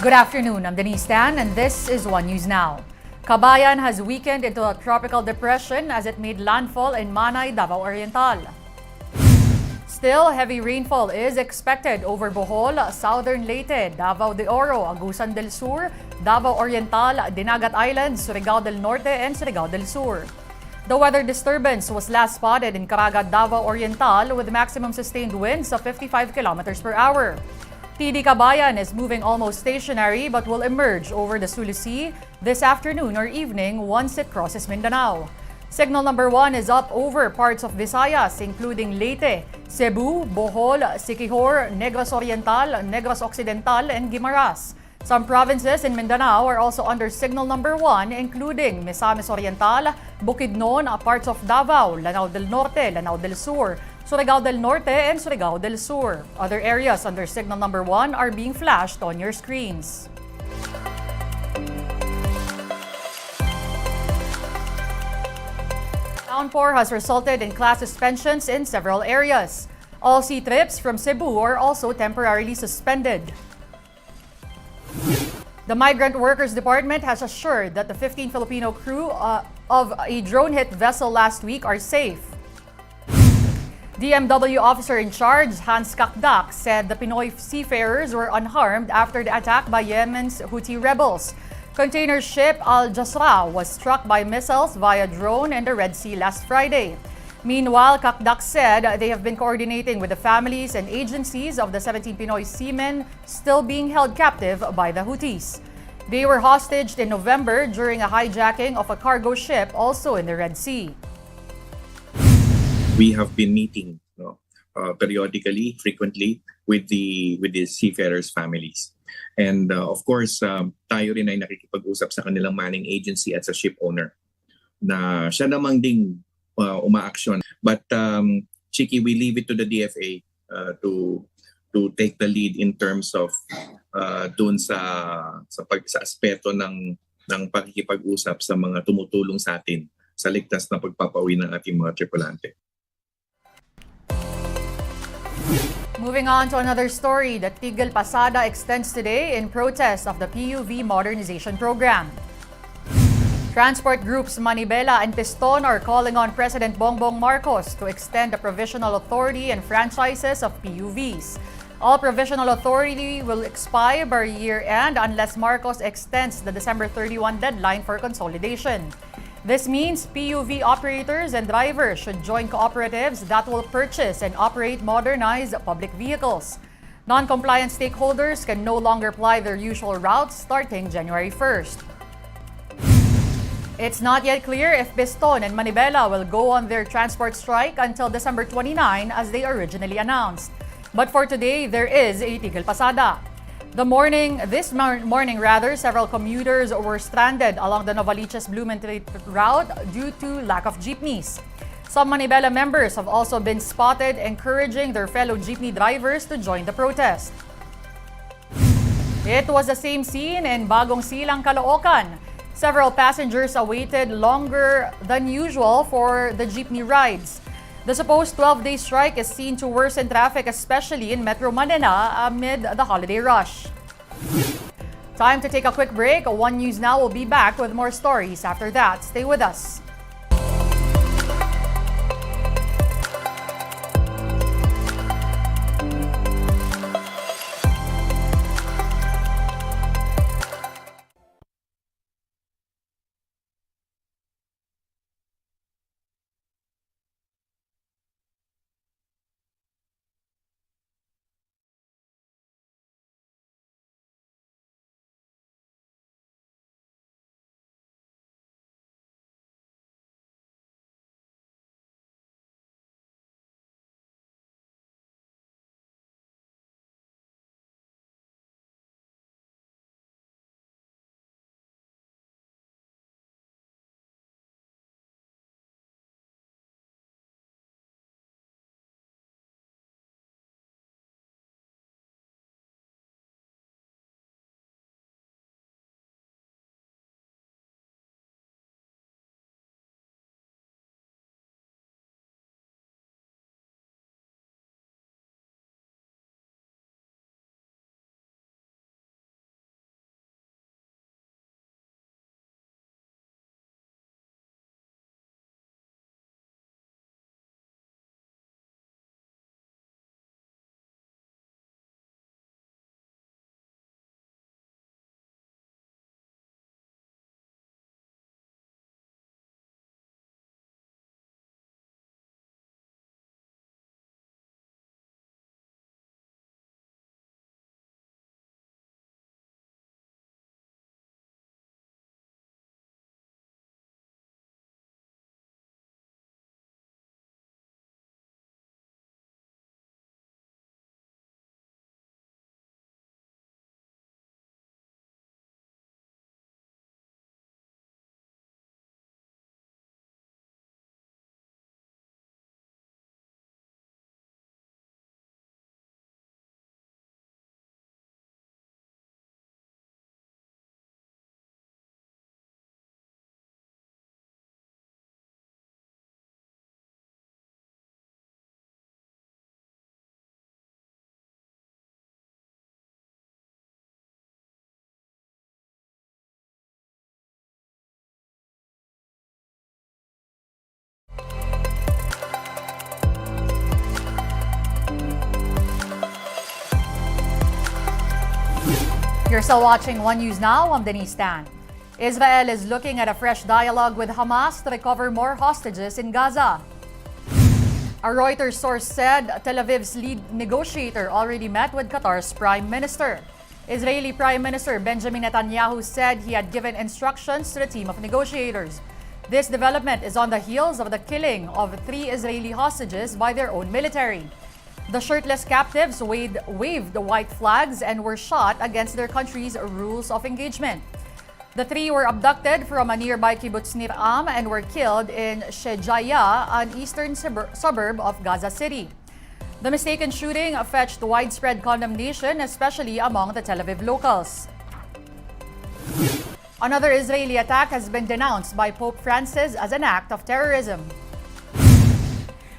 Good afternoon, I'm Denise Tan and this is One News Now. Kabayan has weakened into a tropical depression as it made landfall in Manay, Davao Oriental. Still, heavy rainfall is expected over Bohol, Southern Leyte, Davao de Oro, Agusan del Sur, Davao Oriental, Dinagat Islands, Surigao del Norte, and Surigao del Sur. The weather disturbance was last spotted in Caraga, Davao Oriental with maximum sustained winds of 55 kilometers per hour. TD Kabayan is moving almost stationary but will emerge over the Sulu Sea this afternoon or evening once it crosses Mindanao. Signal number 1 is up over parts of Visayas including Leyte, Cebu, Bohol, Siquijor, Negros Oriental, Negros Occidental, and Guimaras. Some provinces in Mindanao are also under signal number 1 including Misamis Oriental, Bukidnon, parts of Davao, Lanao del Norte, Lanao del Sur, Surigao del Norte, and Surigao del Sur. Other areas under signal number 1 are being flashed on your screens. Downpour has resulted in class suspensions in several areas. All sea trips from Cebu are also temporarily suspended. The Migrant Workers Department has assured that the 15 Filipino crew of a drone-hit vessel last week are safe. DMW officer in charge, Hans Kakdak, said the Pinoy seafarers were unharmed after the attack by Yemen's Houthi rebels. Container ship Al Jasra was struck by missiles via drone in the Red Sea last Friday. Meanwhile, Kakdak said they have been coordinating with the families and agencies of the 17 Pinoy seamen still being held captive by the Houthis. They were hostaged in November during a hijacking of a cargo ship also in the Red Sea. We have been meeting periodically, frequently with the seafarers' families. And of course, tayo rin ay nakikipag-usap sa kanilang manning agency at sa ship owner na siya namang ding umaaksyon. But Chiki, we leave it to the DFA to take the lead in terms of doon sa aspeto ng pakikipag-usap sa mga tumutulong sa atin sa ligtas na pagpapauwi ng ating mga tripulante. Moving on to another story, the Tigil Pasada extends today in protest of the PUV modernization program. Transport groups Manibela and Piston are calling on President Bongbong Marcos to extend the provisional authority and franchises of PUVs. All provisional authority will expire by year-end unless Marcos extends the December 31 deadline for consolidation. This means PUV operators and drivers should join cooperatives that will purchase and operate modernized public vehicles. Non-compliant stakeholders can no longer ply their usual routes starting January 1st. It's not yet clear if Piston and Manibela will go on their transport strike until December 29 as they originally announced. But for today, there is a Tigil Pasada. This morning, several commuters were stranded along the Novaliches-Blumentritt route due to lack of jeepneys. Some Manibela members have also been spotted encouraging their fellow jeepney drivers to join the protest. It was the same scene in Bagong Silang, Caloocan. Several passengers awaited longer than usual for the jeepney rides. The supposed 12-day strike is seen to worsen traffic, especially in Metro Manila amid the holiday rush. Time to take a quick break. One News Now will be back with more stories after that. Stay with us. You're still watching One News Now. I'm Denise Tan. Israel is looking at a fresh dialogue with Hamas to recover more hostages in Gaza. A Reuters source said Tel Aviv's lead negotiator already met with Qatar's prime minister. Israeli Prime Minister Benjamin Netanyahu said he had given instructions to the team of negotiators. This development is on the heels of the killing of 3 Israeli hostages by their own military. The shirtless captives waved the white flags and were shot against their country's rules of engagement. The 3 were abducted from a nearby kibbutz Nir Am and were killed in Shejaya, an eastern suburb of Gaza City. The mistaken shooting fetched widespread condemnation, especially among the Tel Aviv locals. Another Israeli attack has been denounced by Pope Francis as an act of terrorism.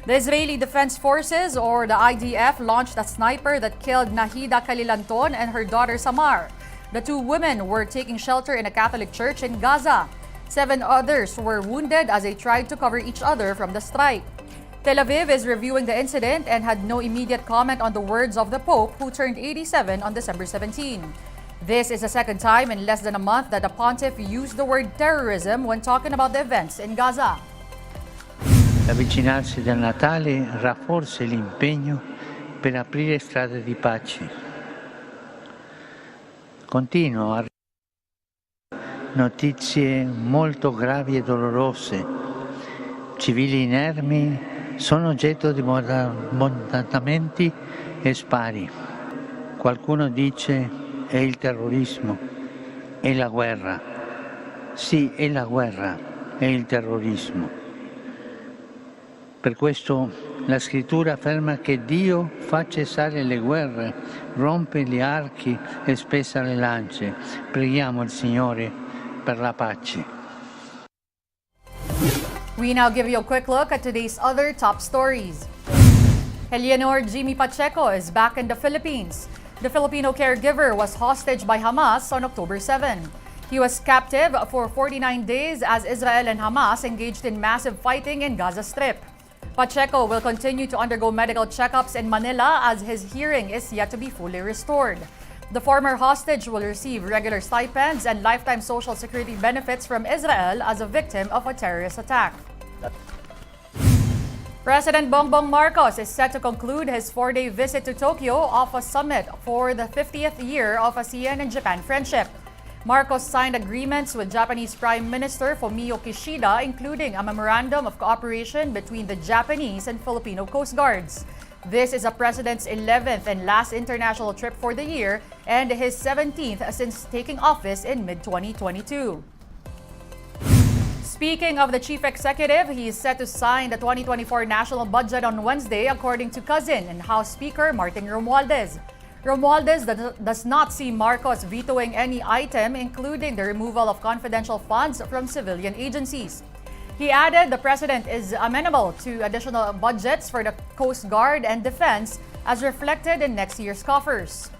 The Israeli Defense Forces, or the IDF, launched a sniper that killed Nahida Kalilanton and her daughter Samar. The 2 women were taking shelter in a Catholic church in Gaza. 7 others were wounded as they tried to cover each other from the strike. Tel Aviv is reviewing the incident and had no immediate comment on the words of the Pope, who turned 87 on December 17. This is the second time in less than a month that the pontiff used the word terrorism when talking about the events in Gaza. L'avvicinarsi del Natale rafforza l'impegno per aprire strade di pace. Continuo a notizie molto gravi e dolorose. Civili inermi sono oggetto di bombardamenti e spari. Qualcuno dice è il terrorismo, è la guerra. Sì, è la guerra, è il terrorismo. Per questo la scrittura afferma che Dio fa cessare le guerre, rompe gli archi e spezza le lance. Preghiamo il Signore per la pace. We now give you a quick look at today's other top stories. Eleanor Jimmy Pacheco is back in the Philippines. The Filipino caregiver was hostage by Hamas on October 7. He was captive for 49 days as Israel and Hamas engaged in massive fighting in Gaza Strip. Pacheco will continue to undergo medical checkups in Manila as his hearing is yet to be fully restored. The former hostage will receive regular stipends and lifetime social security benefits from Israel as a victim of a terrorist attack. President Bongbong Marcos is set to conclude his 4-day visit to Tokyo off a summit for the 50th year of ASEAN and Japan friendship. Marcos signed agreements with Japanese Prime Minister Fumio Kishida, including a memorandum of cooperation between the Japanese and Filipino Coast Guards. This is the president's 11th and last international trip for the year and his 17th since taking office in mid-2022. Speaking of the chief executive, he is set to sign the 2024 national budget on Wednesday, according to cousin and House Speaker Martin Romualdez. Romualdez does not see Marcos vetoing any item, including the removal of confidential funds from civilian agencies. He added the president is amenable to additional budgets for the Coast Guard and Defense as reflected in next year's coffers.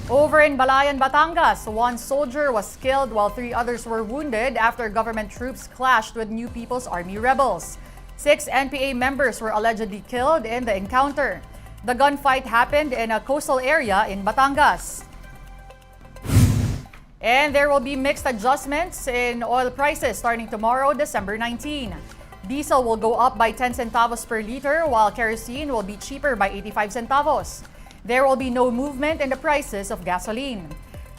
Over in Balayan, Batangas, 1 soldier was killed while 3 others were wounded after government troops clashed with New People's Army rebels. 6 NPA members were allegedly killed in the encounter. The gunfight happened in a coastal area in Batangas. And there will be mixed adjustments in oil prices starting tomorrow, December 19. Diesel will go up by 10 centavos per liter, while kerosene will be cheaper by 85 centavos. There will be no movement in the prices of gasoline.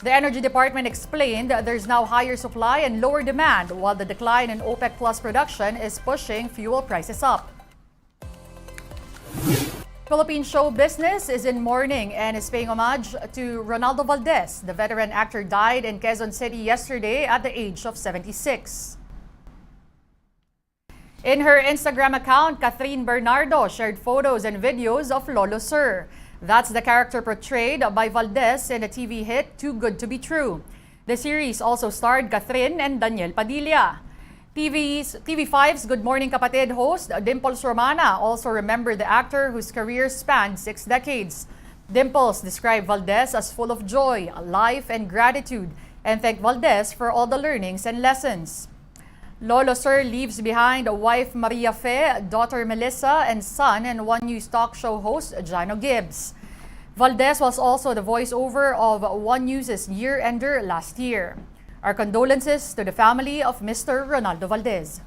The Energy Department explained there's now higher supply and lower demand, while the decline in OPEC Plus production is pushing fuel prices up. Philippine show business is in mourning and is paying homage to Ronaldo Valdez. The veteran actor died in Quezon City yesterday at the age of 76. In her Instagram account, Catherine Bernardo shared photos and videos of Lolo Sir. That's the character portrayed by Valdez in the TV hit Too Good to Be True. The series also starred Catherine and Daniel Padilla. TV5's Good Morning Kapatid host Dimples Romana also remembered the actor whose career spanned 6 decades. Dimples described Valdez as full of joy, life, and gratitude, and thanked Valdez for all the learnings and lessons. Lolo Sir leaves behind a wife Maria Fe, daughter Melissa, and son and One News talk show host Jano Gibbs. Valdez was also the voiceover of One News's year-ender last year. Our condolences to the family of Mr. Ronaldo Valdez.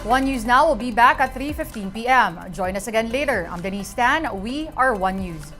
One News Now will be back at 3:15 p.m. Join us again later. I'm Denise Tan. We are One News.